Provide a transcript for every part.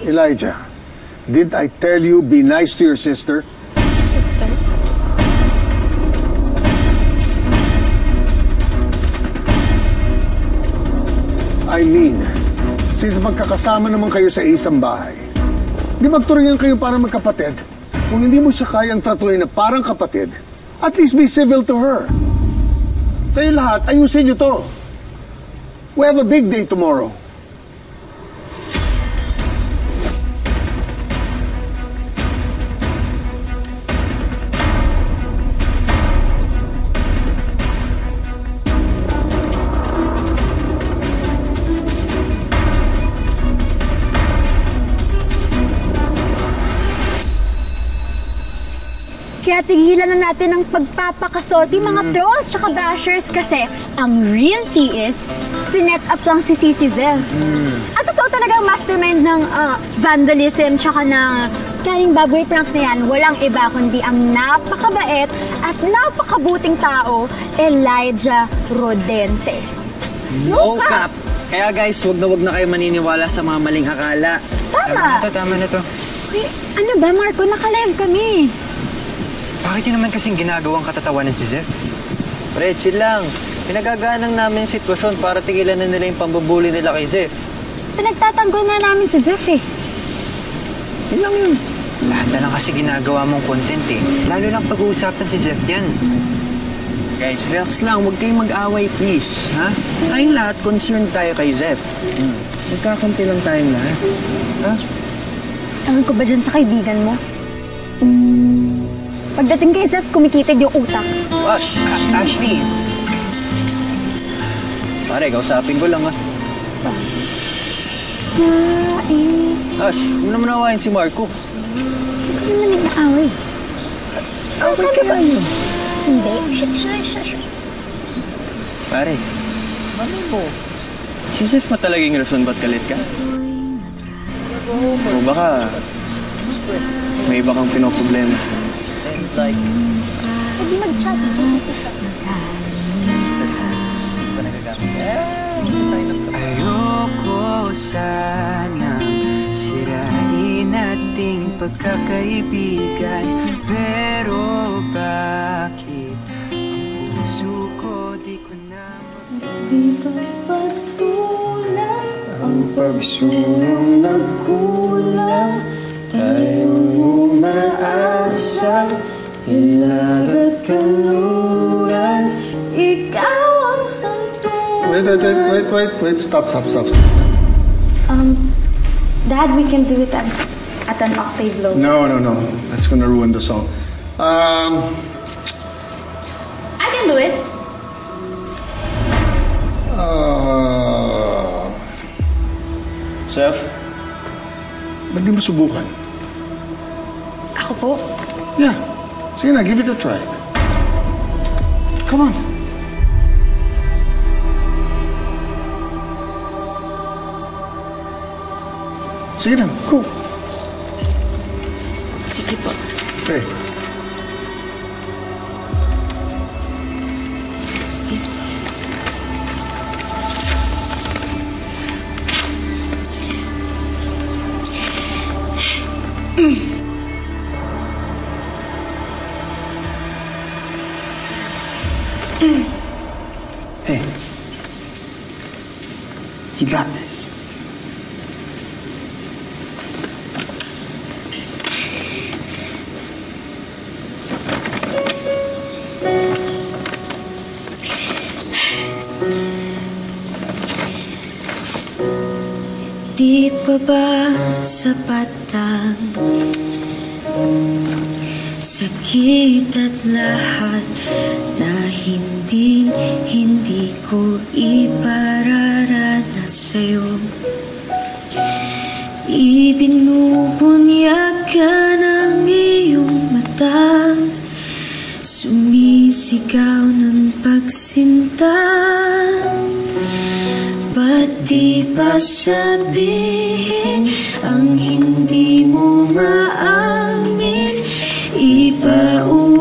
Elijah, did I tell you be nice to your sister? Sister? I mean, since magkakasama naman kayo sa isang bahay, di magturingan kayo para magkapatid? Kung hindi mo siya kayang tratuhin na parang kapatid, at least be civil to her. Kayo lahat, ayusin niyo to. We have a big day tomorrow. Kaya tigilan na natin ang pagpapakasolti mga trolls tsaka bashers kasi ang real tea is sinet up lang si Sisi Zeff. At totoo talaga ang mastermind ng vandalism tsaka ng kaning baboy prank na yan. Walang iba kundi ang napakabait at napakabuting tao, Elijah Rodente. No cap! Kaya guys, wag na kayo maniniwala sa mga maling akala. Tama! Tama na to. Uy, ano ba Marco? Naka-live kami. Bakit yun naman kasing ginagawang katatawanan si Zeff? Pre, chill lang. Pinagaganang namin yung sitwasyon para tigilan na nila yung pambubuli nila kay Zeff. Pinagtatanggol na namin si Zeff eh. Yun lang yun. Lahat na lang kasi ginagawa mong content eh. Lalo lang pag-uusapan si Zeff yan. Guys, relax lang. Huwag kayong mag-away, please. Ha? Tayong lahat, concerned tayo kay Zeff. Magkakampi lang tayong lahat. Ha? Tangan ko ba dyan sa kaibigan mo? Pagdating kay Zeff, kumikitid yung utak. Wash! Ashley! Pare, kausapin ko lang ha. Ash, huwag naman awayin si Marco. Bakit naman nag-aaway? Away kaya yun. Hindi. Shh. Pare, Ano mo? si Zeff ba talaga yung rason ba't galit ka? O baka may iba kang pinoproblema. And like... Pwede mag-chat. Ayoko sanang sirain ating pagkakaibigan, pero bakit ang puso ko di ko na Di ba patulang ang pagsulong nagkulang? Tayong umaasa, hilag at kaluran. Ikaw ang hantong. Wait. Stop. Dad, we can do it at an octave low. No. That's gonna ruin the song. I can do it. Zeff, ba't di mo subukan? Ako po? Yeah. Sige na, give it a try. Come on. Sige na, go. Sige po. Okay. Excuse me. Hey, you got this. Di pa ba sapat ang sakit at lahat na hindi ko ipararanas sa'yo? Ibinubunyag ka ng iyong mata, sumisigaw ng pagsinta. Ba't di ba sabihin ang hindi mo maamin? Ipauubaya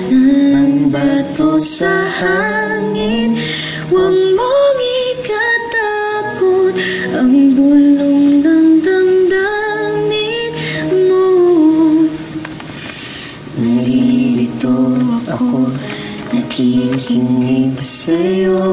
na lang bato sa hangin. Huwag mong ikatakot ang bulong na nakikinig sa'yo.